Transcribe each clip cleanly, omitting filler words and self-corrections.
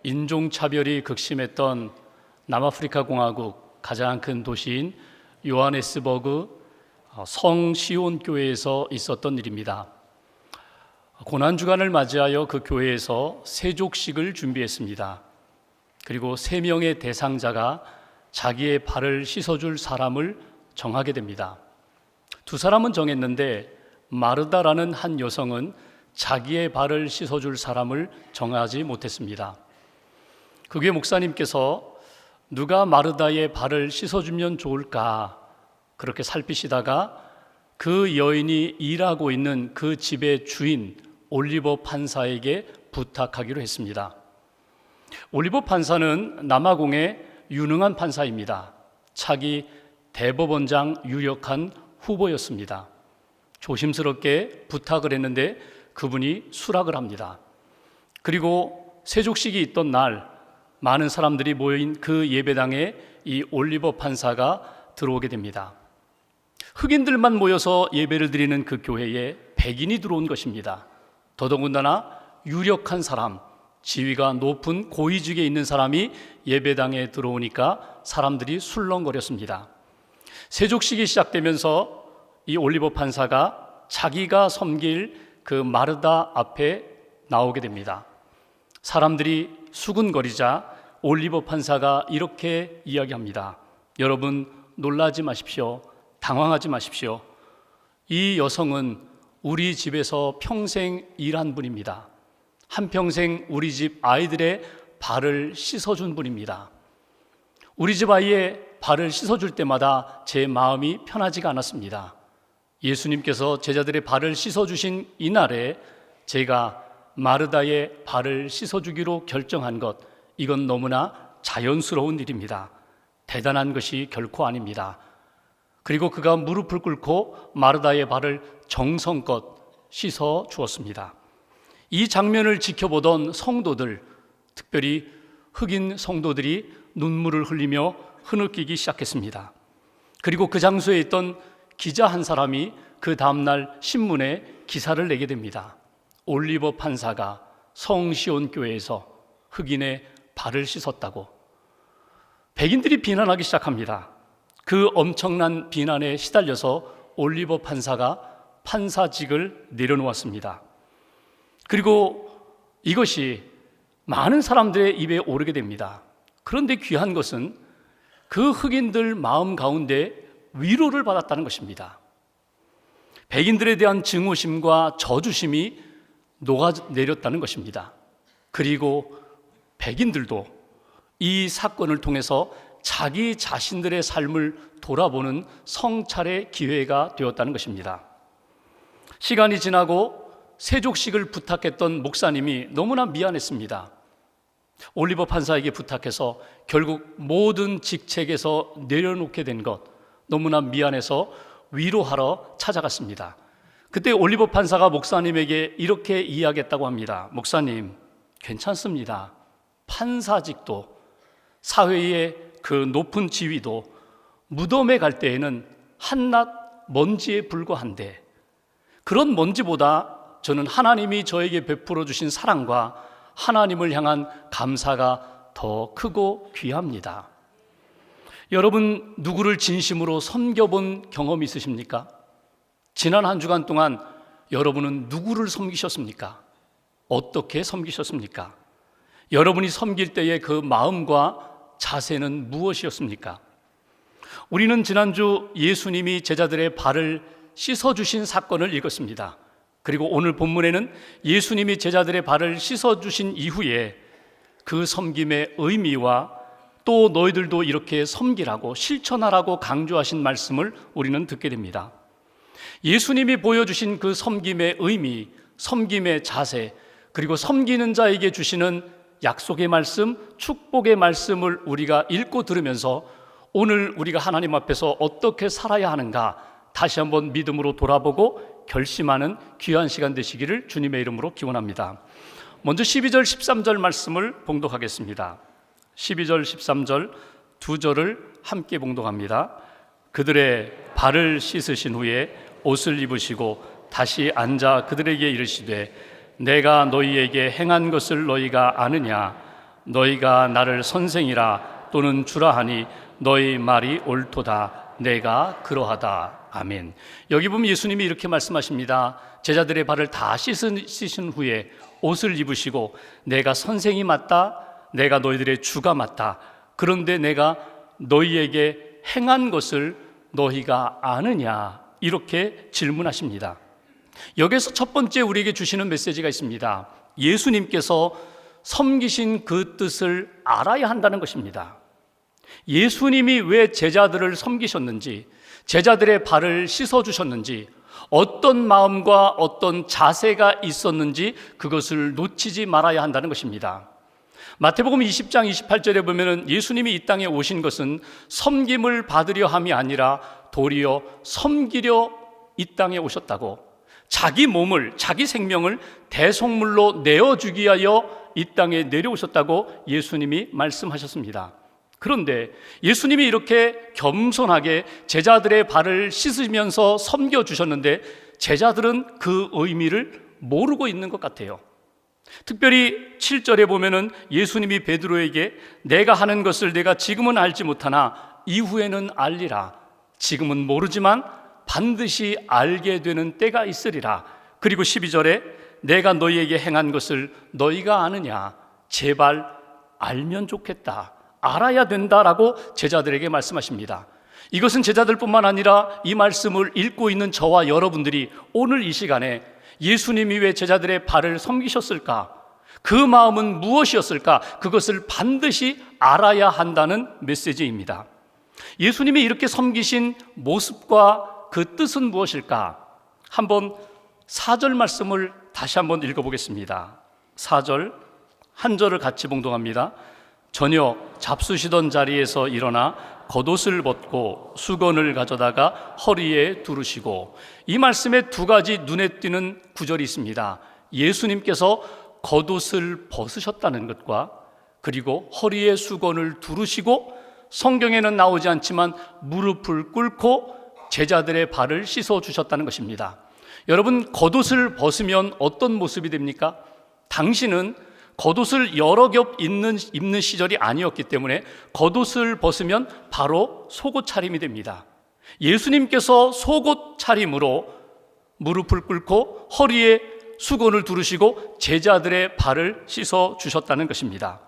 인종차별이 극심했던 남아프리카 공화국 가장 큰 도시인 요하네스버그 성시온 교회에서 있었던 일입니다. 고난주간을 맞이하여 그 교회에서 세족식을 준비했습니다. 그리고 3명의 대상자가 자기의 발을 씻어줄 사람을 정하게 됩니다. 2사람은 정했는데 마르다라는 한 여성은 자기의 발을 씻어줄 사람을 정하지 못했습니다. 그 교회 목사님께서 누가 마르다의 발을 씻어주면 좋을까 그렇게 살피시다가 그 여인이 일하고 있는 그 집의 주인 올리버 판사에게 부탁하기로 했습니다. 올리버 판사는 남아공의 유능한 판사입니다. 차기 대법원장 유력한 후보였습니다. 조심스럽게 부탁을 했는데 그분이 수락을 합니다. 그리고 세족식이 있던 날 많은 사람들이 모인 그 예배당에 이 올리버 판사가 들어오게 됩니다. 흑인들만 모여서 예배를 드리는 그 교회에 백인이 들어온 것입니다. 더더군다나 유력한 사람, 지위가 높은 고위직에 있는 사람이 예배당에 들어오니까 사람들이 술렁거렸습니다. 세족식이 시작되면서 이 올리버 판사가 자기가 섬길 그 마르다 앞에 나오게 됩니다. 사람들이 수군거리자 올리버 판사가 이렇게 이야기합니다. 여러분 놀라지 마십시오. 당황하지 마십시오. 이 여성은 우리 집에서 평생 일한 분입니다. 한평생 우리 집 아이들의 발을 씻어준 분입니다. 우리 집 아이의 발을 씻어줄 때마다 제 마음이 편하지가 않았습니다. 예수님께서 제자들의 발을 씻어주신 이날에 제가 마르다의 발을 씻어주기로 결정한 것, 이건 너무나 자연스러운 일입니다. 대단한 것이 결코 아닙니다. 그리고 그가 무릎을 꿇고 마르다의 발을 정성껏 씻어 주었습니다. 이 장면을 지켜보던 성도들, 특별히 흑인 성도들이 눈물을 흘리며 흐느끼기 시작했습니다. 그리고 그 장소에 있던 기자 한 사람이 그 다음날 신문에 기사를 내게 됩니다. 올리버 판사가 성시온 교회에서 흑인의 발을 씻었다고. 백인들이 비난하기 시작합니다. 그 엄청난 비난에 시달려서 올리버 판사가 판사직을 내려놓았습니다. 그리고 이것이 많은 사람들의 입에 오르게 됩니다. 그런데 귀한 것은 그 흑인들 마음 가운데 위로를 받았다는 것입니다. 백인들에 대한 증오심과 저주심이 녹아내렸다는 것입니다. 그리고 백인들도 이 사건을 통해서 자기 자신들의 삶을 돌아보는 성찰의 기회가 되었다는 것입니다. 시간이 지나고 세족식을 부탁했던 목사님이 너무나 미안했습니다. 올리버 판사에게 부탁해서 결국 모든 직책에서 내려놓게 된 것, 너무나 미안해서 위로하러 찾아갔습니다. 그때 올리버 판사가 목사님에게 이렇게 이야기했다고 합니다. 목사님, 괜찮습니다. 판사직도, 사회의 그 높은 지위도 무덤에 갈 때에는 한낱 먼지에 불과한데, 그런 먼지보다 저는 하나님이 저에게 베풀어 주신 사랑과 하나님을 향한 감사가 더 크고 귀합니다. 여러분, 누구를 진심으로 섬겨본 경험이 있으십니까? 지난 한 주간 동안 여러분은 누구를 섬기셨습니까? 어떻게 섬기셨습니까? 여러분이 섬길 때의 그 마음과 자세는 무엇이었습니까? 우리는 지난주 예수님이 제자들의 발을 씻어주신 사건을 읽었습니다. 그리고 오늘 본문에는 예수님이 제자들의 발을 씻어주신 이후에 그 섬김의 의미와 또 너희들도 이렇게 섬기라고 실천하라고 강조하신 말씀을 우리는 듣게 됩니다. 예수님이 보여주신 그 섬김의 의미, 섬김의 자세, 그리고 섬기는 자에게 주시는 약속의 말씀, 축복의 말씀을 우리가 읽고 들으면서 오늘 우리가 하나님 앞에서 어떻게 살아야 하는가 다시 한번 믿음으로 돌아보고 결심하는 귀한 시간 되시기를 주님의 이름으로 기원합니다. 먼저 12절, 13절 말씀을 봉독하겠습니다. 12절, 13절 두 절을 함께 봉독합니다. 그들의 발을 씻으신 후에 옷을 입으시고 다시 앉아 그들에게 이르시되 내가 너희에게 행한 것을 너희가 아느냐? 너희가 나를 선생이라 또는 주라 하니 너희 말이 옳도다. 내가 그러하다. 아멘. 여기 보면 예수님이 이렇게 말씀하십니다. 제자들의 발을 다 씻으신 후에 옷을 입으시고 내가 선생이 맞다. 내가 너희들의 주가 맞다. 그런데 내가 너희에게 행한 것을 너희가 아느냐? 이렇게 질문하십니다. 여기서 첫 번째 우리에게 주시는 메시지가 있습니다. 예수님께서 섬기신 그 뜻을 알아야 한다는 것입니다. 예수님이 왜 제자들을 섬기셨는지, 제자들의 발을 씻어주셨는지, 어떤 마음과 어떤 자세가 있었는지 그것을 놓치지 말아야 한다는 것입니다. 마태복음 20장 28절에 보면 예수님이 이 땅에 오신 것은 섬김을 받으려 함이 아니라 도리어 섬기려 이 땅에 오셨다고, 자기 몸을, 자기 생명을 대속물로 내어주기 위하여 이 땅에 내려오셨다고 예수님이 말씀하셨습니다. 그런데 예수님이 이렇게 겸손하게 제자들의 발을 씻으면서 섬겨주셨는데 제자들은 그 의미를 모르고 있는 것 같아요. 특별히 7절에 보면은 예수님이 베드로에게 내가 하는 것을 내가 지금은 알지 못하나 이후에는 알리라. 지금은 모르지만 반드시 알게 되는 때가 있으리라. 그리고 12절에 내가 너희에게 행한 것을 너희가 아느냐? 제발 알면 좋겠다. 알아야 된다라고 제자들에게 말씀하십니다. 이것은 제자들뿐만 아니라 이 말씀을 읽고 있는 저와 여러분들이 오늘 이 시간에 예수님이 왜 제자들의 발을 섬기셨을까? 그 마음은 무엇이었을까? 그것을 반드시 알아야 한다는 메시지입니다. 예수님이 이렇게 섬기신 모습과 그 뜻은 무엇일까? 한번 4절 말씀을 다시 한번 읽어보겠습니다. 4절 한 절을 같이 봉독합니다. 저녁 잡수시던 자리에서 일어나 겉옷을 벗고 수건을 가져다가 허리에 두르시고, 이 말씀에 두 가지 눈에 띄는 구절이 있습니다. 예수님께서 겉옷을 벗으셨다는 것과 그리고 허리에 수건을 두르시고, 성경에는 나오지 않지만 무릎을 꿇고 제자들의 발을 씻어 주셨다는 것입니다. 여러분, 겉옷을 벗으면 어떤 모습이 됩니까? 당신은 겉옷을 여러 겹 입는 시절이 아니었기 때문에 겉옷을 벗으면 바로 속옷 차림이 됩니다. 예수님께서 속옷 차림으로 무릎을 꿇고 허리에 수건을 두르시고 제자들의 발을 씻어 주셨다는 것입니다.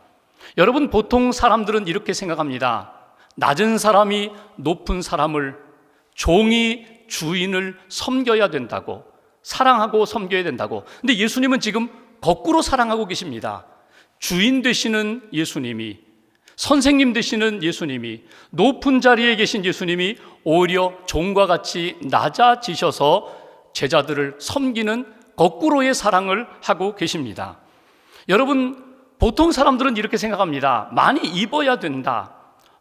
여러분, 보통 사람들은 이렇게 생각합니다. 낮은 사람이 높은 사람을, 종이 주인을 섬겨야 된다고, 사랑하고 섬겨야 된다고. 근데 예수님은 지금 거꾸로 사랑하고 계십니다. 주인 되시는 예수님이, 선생님 되시는 예수님이, 높은 자리에 계신 예수님이 오히려 종과 같이 낮아지셔서 제자들을 섬기는 거꾸로의 사랑을 하고 계십니다. 여러분, 보통 사람들은 이렇게 생각합니다. 많이 입어야 된다,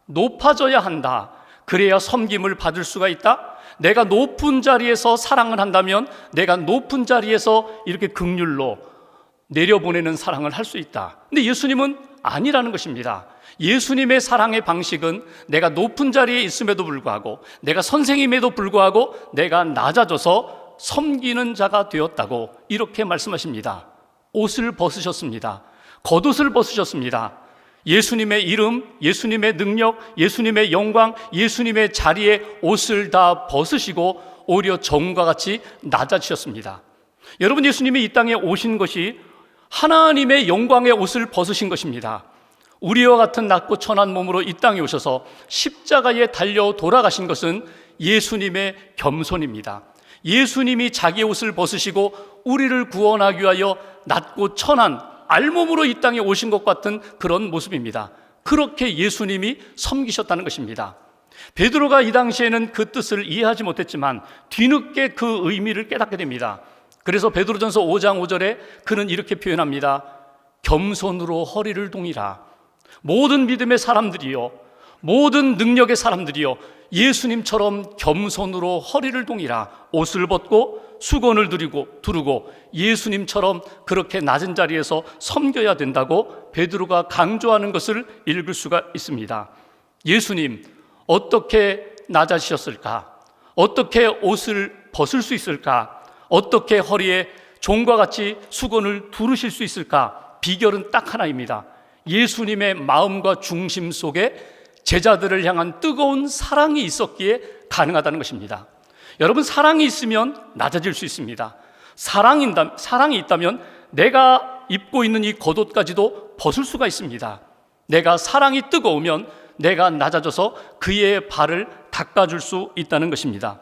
높아져야 한다, 그래야 섬김을 받을 수가 있다. 내가 높은 자리에서 사랑을 한다면 내가 높은 자리에서 이렇게 긍휼로 내려보내는 사랑을 할 수 있다. 근데 예수님은 아니라는 것입니다. 예수님의 사랑의 방식은 내가 높은 자리에 있음에도 불구하고, 내가 선생님에도 불구하고 내가 낮아져서 섬기는 자가 되었다고 이렇게 말씀하십니다. 옷을 벗으셨습니다. 겉옷을 벗으셨습니다. 예수님의 이름, 예수님의 능력, 예수님의 영광, 예수님의 자리에 옷을 다 벗으시고 오히려 종과 같이 낮아지셨습니다. 여러분, 예수님이 이 땅에 오신 것이 하나님의 영광의 옷을 벗으신 것입니다. 우리와 같은 낮고 천한 몸으로 이 땅에 오셔서 십자가에 달려 돌아가신 것은 예수님의 겸손입니다. 예수님이 자기의 옷을 벗으시고 우리를 구원하기 위하여 낮고 천한 알몸으로 이 땅에 오신 것 같은 그런 모습입니다. 그렇게 예수님이 섬기셨다는 것입니다. 베드로가 이 당시에는 그 뜻을 이해하지 못했지만 뒤늦게 그 의미를 깨닫게 됩니다. 그래서 베드로전서 5장 5절에 그는 이렇게 표현합니다. 겸손으로 허리를 동이라. 모든 믿음의 사람들이요, 모든 능력의 사람들이요, 예수님처럼 겸손으로 허리를 동이라. 옷을 벗고 수건을 두르고 예수님처럼 그렇게 낮은 자리에서 섬겨야 된다고 베드로가 강조하는 것을 읽을 수가 있습니다. 예수님 어떻게 낮아지셨을까? 어떻게 옷을 벗을 수 있을까? 어떻게 허리에 종과 같이 수건을 두르실 수 있을까? 비결은 딱 하나입니다. 예수님의 마음과 중심 속에 제자들을 향한 뜨거운 사랑이 있었기에 가능하다는 것입니다. 여러분, 사랑이 있으면 낮아질 수 있습니다. 사랑이 있다면 내가 입고 있는 이 겉옷까지도 벗을 수가 있습니다. 내가 사랑이 뜨거우면 내가 낮아져서 그의 발을 닦아줄 수 있다는 것입니다.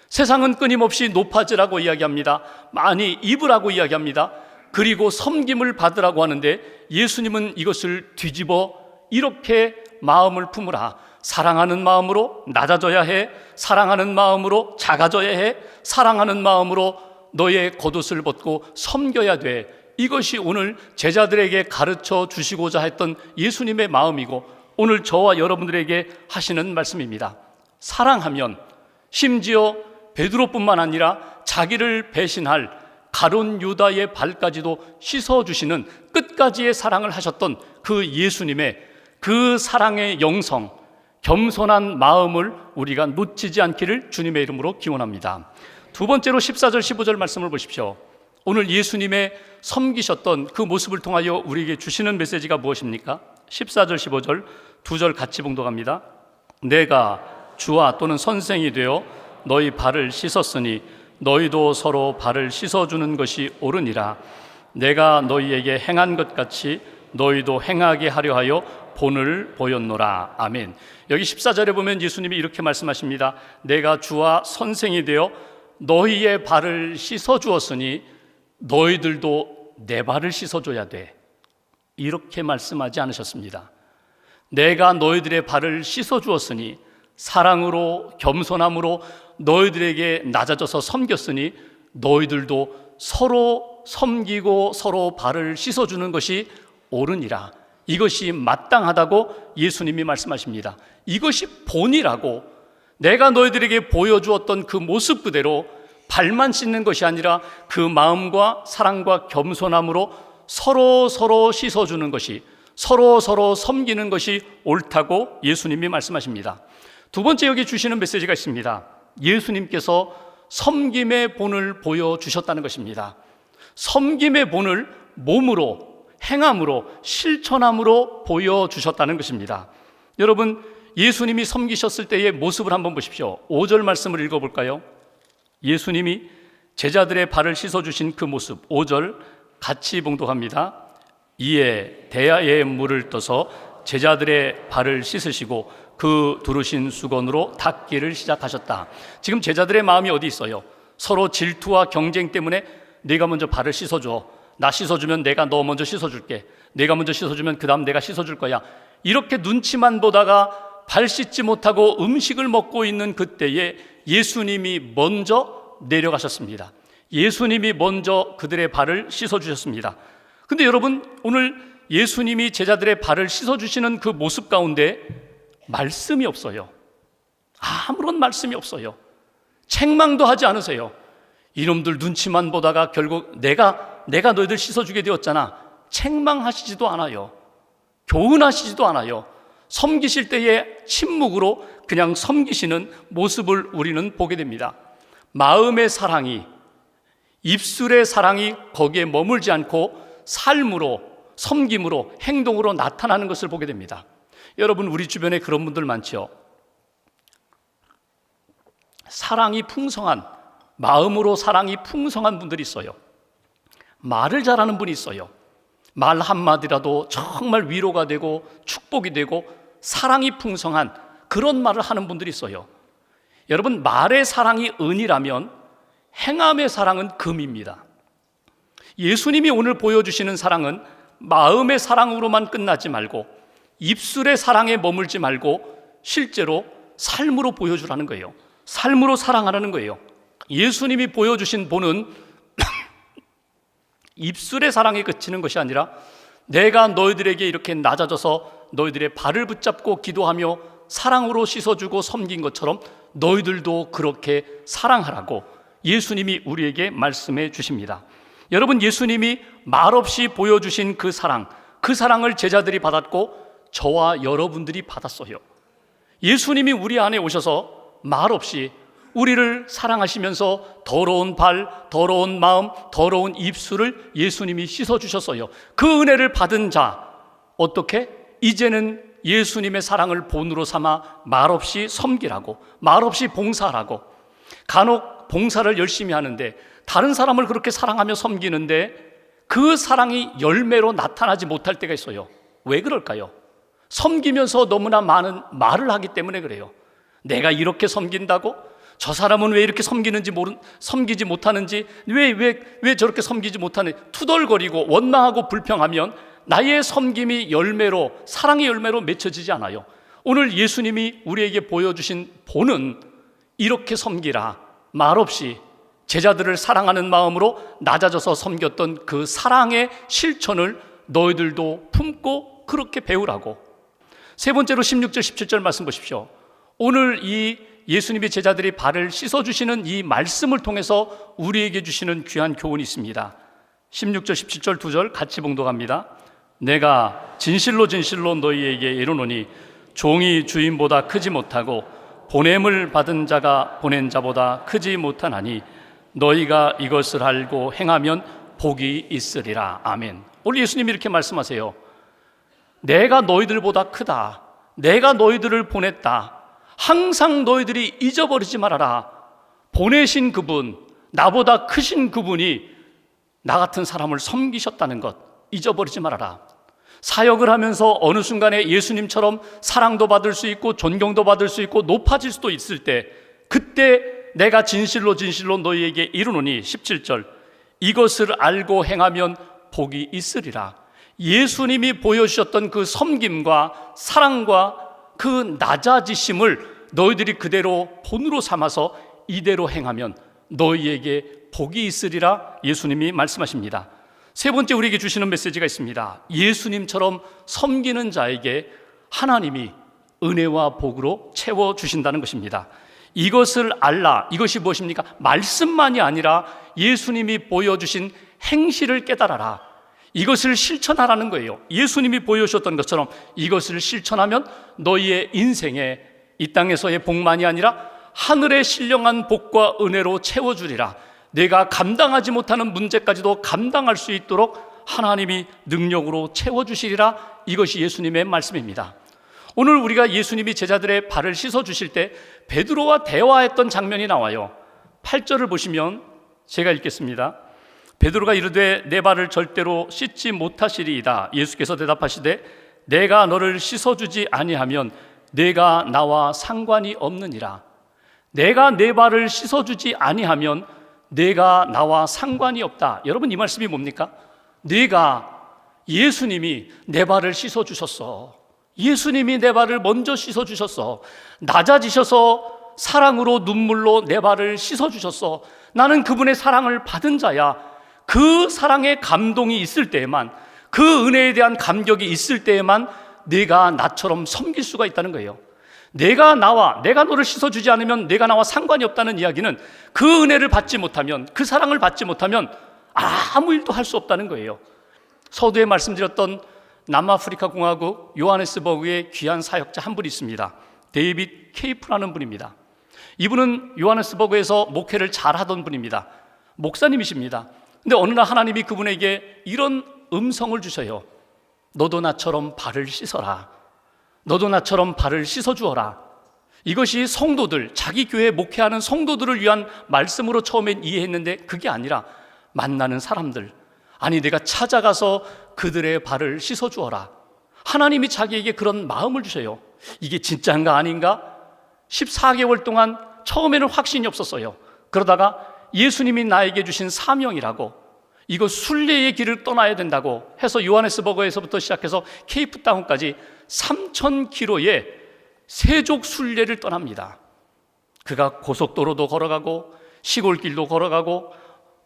세상은 끊임없이 높아지라고 이야기합니다. 많이 입으라고 이야기합니다. 그리고 섬김을 받으라고 하는데 예수님은 이것을 뒤집어 이렇게 마음을 품으라. 사랑하는 마음으로 낮아져야 해. 사랑하는 마음으로 작아져야 해. 사랑하는 마음으로 너의 겉옷을 벗고 섬겨야 돼. 이것이 오늘 제자들에게 가르쳐 주시고자 했던 예수님의 마음이고 오늘 저와 여러분들에게 하시는 말씀입니다. 사랑하면 심지어 베드로뿐만 아니라 자기를 배신할 가룟 유다의 발까지도 씻어주시는 끝까지의 사랑을 하셨던 그 예수님의 그 사랑의 영성, 겸손한 마음을 우리가 놓치지 않기를 주님의 이름으로 기원합니다. 두 번째로 14절 15절 말씀을 보십시오. 오늘 예수님의 섬기셨던 그 모습을 통하여 우리에게 주시는 메시지가 무엇입니까? 14절 15절 두 절 같이 봉독합니다. 내가 주와 또는 선생이 되어 너희 발을 씻었으니 너희도 서로 발을 씻어주는 것이 옳으니라. 내가 너희에게 행한 것 같이 너희도 행하게 하려 하여 본을 보였노라. 아멘. 여기 14절에 보면 예수님이 이렇게 말씀하십니다. 내가 주와 선생이 되어 너희의 발을 씻어주었으니 너희들도 내 발을 씻어줘야 돼. 이렇게 말씀하지 않으셨습니다. 내가 너희들의 발을 씻어주었으니 사랑으로 겸손함으로 너희들에게 낮아져서 섬겼으니 너희들도 서로 섬기고 서로 발을 씻어주는 것이 옳으니라. 이것이 마땅하다고 예수님이 말씀하십니다. 이것이 본이라고, 내가 너희들에게 보여주었던 그 모습 그대로 발만 씻는 것이 아니라 그 마음과 사랑과 겸손함으로 서로 씻어주는 것이, 서로 섬기는 것이 옳다고 예수님이 말씀하십니다. 두 번째 여기 주시는 메시지가 있습니다. 예수님께서 섬김의 본을 보여주셨다는 것입니다. 섬김의 본을 몸으로, 행함으로, 실천함으로 보여주셨다는 것입니다. 여러분, 예수님이 섬기셨을 때의 모습을 한번 보십시오. 5절 말씀을 읽어볼까요? 예수님이 제자들의 발을 씻어주신 그 모습, 5절 같이 봉독합니다. 이에 대야에 물을 떠서 제자들의 발을 씻으시고 그 두르신 수건으로 닦기를 시작하셨다. 지금 제자들의 마음이 어디 있어요? 서로 질투와 경쟁 때문에 네가 먼저 발을 씻어줘. 나 씻어주면 내가 너 먼저 씻어줄게. 내가 먼저 씻어주면 그 다음 내가 씻어줄 거야. 이렇게 눈치만 보다가 발 씻지 못하고 음식을 먹고 있는 그때에 예수님이 먼저 내려가셨습니다. 예수님이 먼저 그들의 발을 씻어주셨습니다. 근데 여러분, 오늘 예수님이 제자들의 발을 씻어주시는 그 모습 가운데 말씀이 없어요. 아무런 말씀이 없어요. 책망도 하지 않으세요. 이놈들 눈치만 보다가 결국 내가 너희들 씻어주게 되었잖아. 책망하시지도 않아요. 교훈하시지도 않아요. 섬기실 때의 침묵으로 그냥 섬기시는 모습을 우리는 보게 됩니다. 마음의 사랑이, 입술의 사랑이 거기에 머물지 않고 삶으로, 섬김으로, 행동으로 나타나는 것을 보게 됩니다. 여러분, 우리 주변에 그런 분들 많죠. 사랑이 풍성한, 마음으로 사랑이 풍성한 분들이 있어요. 말을 잘하는 분이 있어요. 말 한마디라도 정말 위로가 되고 축복이 되고 사랑이 풍성한 그런 말을 하는 분들이 있어요. 여러분, 말의 사랑이 은이라면 행함의 사랑은 금입니다. 예수님이 오늘 보여주시는 사랑은 마음의 사랑으로만 끝나지 말고 입술의 사랑에 머물지 말고 실제로 삶으로 보여주라는 거예요. 삶으로 사랑하라는 거예요. 예수님이 보여주신 본은 입술의 사랑에 그치는 것이 아니라 내가 너희들에게 이렇게 낮아져서 너희들의 발을 붙잡고 기도하며 사랑으로 씻어주고 섬긴 것처럼 너희들도 그렇게 사랑하라고 예수님이 우리에게 말씀해 주십니다. 여러분, 예수님이 말없이 보여주신 그 사랑을 제자들이 받았고 저와 여러분들이 받았어요. 예수님이 우리 안에 오셔서 말없이 우리를 사랑하시면서 더러운 발, 더러운 마음, 더러운 입술을 예수님이 씻어주셨어요. 그 은혜를 받은 자, 어떻게? 이제는 예수님의 사랑을 본으로 삼아 말없이 섬기라고, 말없이 봉사하라고. 간혹 봉사를 열심히 하는데, 다른 사람을 그렇게 사랑하며 섬기는데 그 사랑이 열매로 나타나지 못할 때가 있어요. 왜 그럴까요? 섬기면서 너무나 많은 말을 하기 때문에 그래요. 내가 이렇게 섬긴다고? 저 사람은 왜 이렇게 섬기지 못하는지, 왜 저렇게 섬기지 못하는지 투덜거리고 원망하고 불평하면 나의 섬김이 열매로, 사랑의 열매로 맺혀지지 않아요. 오늘 예수님이 우리에게 보여주신 본은 이렇게 섬기라, 말없이 제자들을 사랑하는 마음으로 낮아져서 섬겼던 그 사랑의 실천을 너희들도 품고 그렇게 배우라고. 세 번째로 16절 17절 말씀 보십시오. 오늘 이 예수님의 제자들이 발을 씻어주시는 이 말씀을 통해서 우리에게 주시는 귀한 교훈이 있습니다. 16절 17절 두 절 같이 봉독합니다. 내가 진실로 진실로 너희에게 이르노니 종이 주인보다 크지 못하고 보냄을 받은 자가 보낸 자보다 크지 못하나니 너희가 이것을 알고 행하면 복이 있으리라. 아멘. 오늘 예수님이 이렇게 말씀하세요. 내가 너희들보다 크다. 내가 너희들을 보냈다. 항상 너희들이 잊어버리지 말아라. 보내신 그분, 나보다 크신 그분이 나 같은 사람을 섬기셨다는 것 잊어버리지 말아라. 사역을 하면서 어느 순간에 예수님처럼 사랑도 받을 수 있고 존경도 받을 수 있고 높아질 수도 있을 때, 그때 내가 진실로 진실로 너희에게 이르노니 17절 이것을 알고 행하면 복이 있으리라. 예수님이 보여주셨던 그 섬김과 사랑과 그 낮아지심을 너희들이 그대로 본으로 삼아서 이대로 행하면 너희에게 복이 있으리라 예수님이 말씀하십니다. 세 번째 우리에게 주시는 메시지가 있습니다. 예수님처럼 섬기는 자에게 하나님이 은혜와 복으로 채워주신다는 것입니다. 이것을 알라. 이것이 무엇입니까? 말씀만이 아니라 예수님이 보여주신 행실을 깨달아라. 이것을 실천하라는 거예요. 예수님이 보여주셨던 것처럼 이것을 실천하면 너희의 인생에 이 땅에서의 복만이 아니라 하늘의 신령한 복과 은혜로 채워주리라. 내가 감당하지 못하는 문제까지도 감당할 수 있도록 하나님이 능력으로 채워주시리라. 이것이 예수님의 말씀입니다. 오늘 우리가 예수님이 제자들의 발을 씻어주실 때 베드로와 대화했던 장면이 나와요. 8절을 보시면 제가 읽겠습니다. 베드로가 이르되 내 발을 절대로 씻지 못하시리이다. 예수께서 대답하시되 내가 너를 씻어주지 아니하면 내가 나와 상관이 없느니라. 내가 내 발을 씻어주지 아니하면 내가 나와 상관이 없다. 여러분, 이 말씀이 뭡니까? 예수님이 내 발을 씻어주셨어. 예수님이 내 발을 먼저 씻어주셨어. 낮아지셔서 사랑으로 눈물로 내 발을 씻어주셨어. 나는 그분의 사랑을 받은 자야. 그 사랑의 감동이 있을 때에만, 그 은혜에 대한 감격이 있을 때에만 내가 나처럼 섬길 수가 있다는 거예요. 내가 너를 씻어주지 않으면 내가 나와 상관이 없다는 이야기는 그 은혜를 받지 못하면, 그 사랑을 받지 못하면 아무 일도 할 수 없다는 거예요. 서두에 말씀드렸던 남아프리카 공화국 요하네스버그의 귀한 사역자 한 분이 있습니다. 데이빗 케이프라는 분입니다. 이분은 요하네스버그에서 목회를 잘하던 분입니다. 목사님이십니다. 근데 어느 날 하나님이 그분에게 이런 음성을 주셔요. 너도 나처럼 발을 씻어라. 너도 나처럼 발을 씻어주어라. 이것이 성도들, 자기 교회에 목회하는 성도들을 위한 말씀으로 처음엔 이해했는데 그게 아니라 만나는 사람들, 아니 내가 찾아가서 그들의 발을 씻어주어라. 하나님이 자기에게 그런 마음을 주셔요. 이게 진짜인가 아닌가? 14개월 동안 처음에는 확신이 없었어요. 그러다가 예수님이 나에게 주신 사명이라고, 이거 순례의 길을 떠나야 된다고 해서 요하네스버그에서부터 시작해서 케이프타운까지 3,000km의 세족 순례를 떠납니다. 그가 고속도로도 걸어가고 시골길도 걸어가고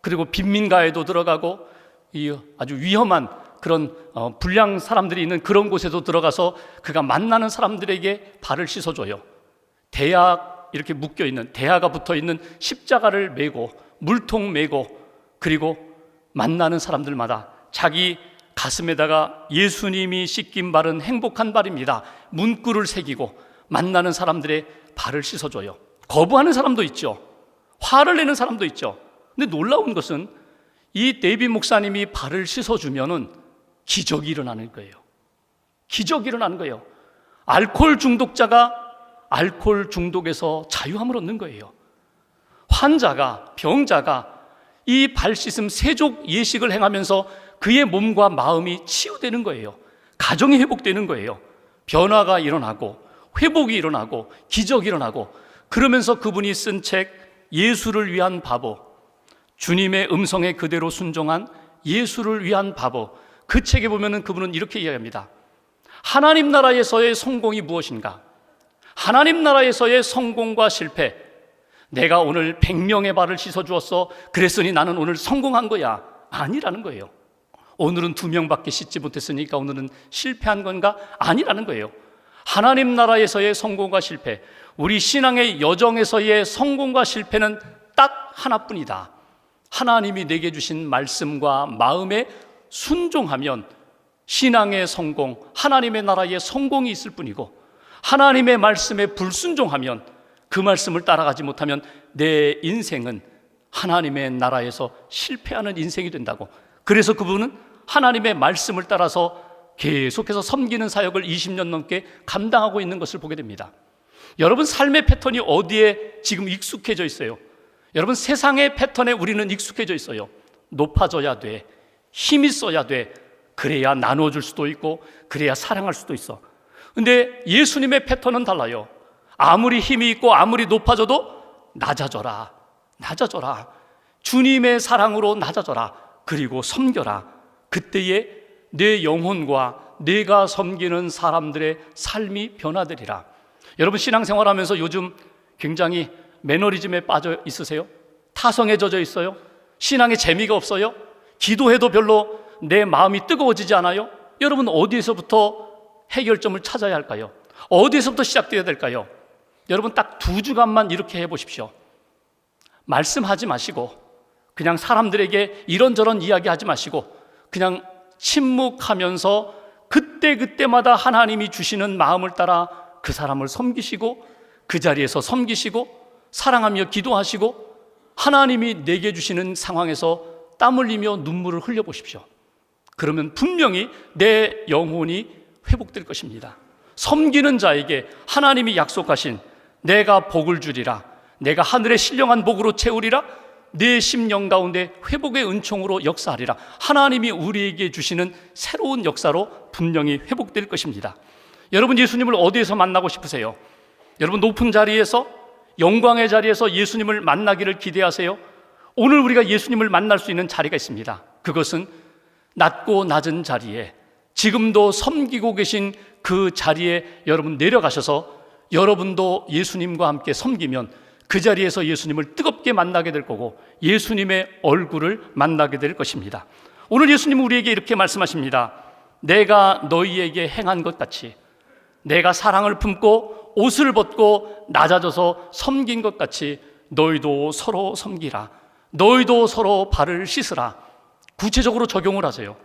그리고 빈민가에도 들어가고 이 아주 위험한 그런 불량 사람들이 있는 그런 곳에도 들어가서 그가 만나는 사람들에게 발을 씻어줘요. 대야 이렇게 묶여있는, 대야가 붙어있는 십자가를 메고 물통 메고, 그리고 만나는 사람들마다 자기 가슴에다가 예수님이 씻긴 발은 행복한 발입니다 문구를 새기고 만나는 사람들의 발을 씻어줘요. 거부하는 사람도 있죠. 화를 내는 사람도 있죠. 근데 놀라운 것은 이 데이빗 목사님이 발을 씻어주면은 기적이 일어나는 거예요. 기적이 일어나는 거예요. 알코올 중독자가 알코올 중독에서 자유함을 얻는 거예요. 환자가, 병자가 이 발 씻음 세족 예식을 행하면서 그의 몸과 마음이 치유되는 거예요. 가정이 회복되는 거예요. 변화가 일어나고 회복이 일어나고 기적이 일어나고, 그러면서 그분이 쓴 책 예수를 위한 바보, 주님의 음성에 그대로 순종한 예수를 위한 바보, 그 책에 보면은 그분은 이렇게 이야기합니다. 하나님 나라에서의 성공이 무엇인가? 하나님 나라에서의 성공과 실패, 내가 오늘 100명의 발을 씻어주었어, 그랬으니 나는 오늘 성공한 거야, 아니라는 거예요. 오늘은 2명밖에 씻지 못했으니까 오늘은 실패한 건가? 아니라는 거예요. 하나님 나라에서의 성공과 실패, 우리 신앙의 여정에서의 성공과 실패는 딱 하나뿐이다. 하나님이 내게 주신 말씀과 마음에 순종하면 신앙의 성공, 하나님의 나라의 성공이 있을 뿐이고, 하나님의 말씀에 불순종하면, 그 말씀을 따라가지 못하면 내 인생은 하나님의 나라에서 실패하는 인생이 된다고. 그래서 그분은 하나님의 말씀을 따라서 계속해서 섬기는 사역을 20년 넘게 감당하고 있는 것을 보게 됩니다. 여러분, 삶의 패턴이 어디에 지금 익숙해져 있어요? 여러분, 세상의 패턴에 우리는 익숙해져 있어요. 높아져야 돼, 힘이 있어야 돼, 그래야 나눠줄 수도 있고 그래야 사랑할 수도 있어. 근데 예수님의 패턴은 달라요. 아무리 힘이 있고 아무리 높아져도 낮아져라, 낮아져라, 주님의 사랑으로 낮아져라, 그리고 섬겨라. 그때에 내 영혼과 내가 섬기는 사람들의 삶이 변화되리라. 여러분, 신앙생활하면서 요즘 굉장히 매너리즘에 빠져 있으세요? 타성에 젖어 있어요? 신앙에 재미가 없어요? 기도해도 별로 내 마음이 뜨거워지지 않아요? 여러분, 어디에서부터 해결점을 찾아야 할까요? 어디에서부터 시작되어야 될까요? 여러분, 딱 2주간만 이렇게 해보십시오. 말씀하지 마시고, 그냥 사람들에게 이런저런 이야기하지 마시고, 그냥 침묵하면서 그때그때마다 하나님이 주시는 마음을 따라 그 사람을 섬기시고, 그 자리에서 섬기시고, 사랑하며 기도하시고, 하나님이 내게 주시는 상황에서 땀 흘리며 눈물을 흘려보십시오. 그러면 분명히 내 영혼이 회복될 것입니다. 섬기는 자에게 하나님이 약속하신 내가 복을 주리라, 내가 하늘의 신령한 복으로 채우리라, 내 심령 가운데 회복의 은총으로 역사하리라, 하나님이 우리에게 주시는 새로운 역사로 분명히 회복될 것입니다. 여러분, 예수님을 어디에서 만나고 싶으세요? 여러분, 높은 자리에서, 영광의 자리에서 예수님을 만나기를 기대하세요? 오늘 우리가 예수님을 만날 수 있는 자리가 있습니다. 그것은 낮고 낮은 자리에, 지금도 섬기고 계신 그 자리에 여러분 내려가셔서 여러분도 예수님과 함께 섬기면 그 자리에서 예수님을 뜨겁게 만나게 될 거고, 예수님의 얼굴을 만나게 될 것입니다. 오늘 예수님은 우리에게 이렇게 말씀하십니다. 내가 너희에게 행한 것 같이, 내가 사랑을 품고 옷을 벗고 낮아져서 섬긴 것 같이 너희도 서로 섬기라, 너희도 서로 발을 씻으라. 구체적으로 적용을 하세요.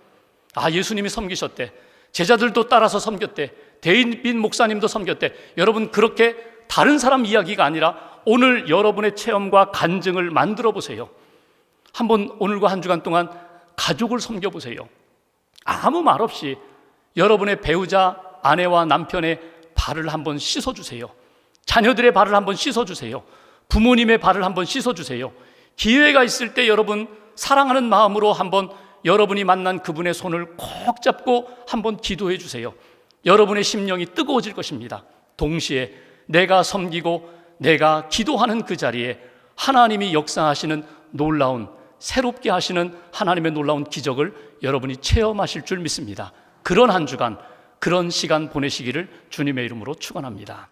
예수님이 섬기셨대, 제자들도 따라서 섬겼대, 데이빗 목사님도 섬겼대. 여러분, 그렇게 다른 사람 이야기가 아니라 오늘 여러분의 체험과 간증을 만들어 보세요. 한번 오늘과 한 주간 동안 가족을 섬겨보세요. 아무 말 없이 여러분의 배우자, 아내와 남편의 발을 한번 씻어주세요. 자녀들의 발을 한번 씻어주세요. 부모님의 발을 한번 씻어주세요. 기회가 있을 때 여러분 사랑하는 마음으로 한번 여러분이 만난 그분의 손을 꼭 잡고 한번 기도해 주세요. 여러분의 심령이 뜨거워질 것입니다. 동시에 내가 섬기고 내가 기도하는 그 자리에 하나님이 역사하시는 놀라운, 새롭게 하시는 하나님의 놀라운 기적을 여러분이 체험하실 줄 믿습니다. 그런 한 주간, 그런 시간 보내시기를 주님의 이름으로 축원합니다.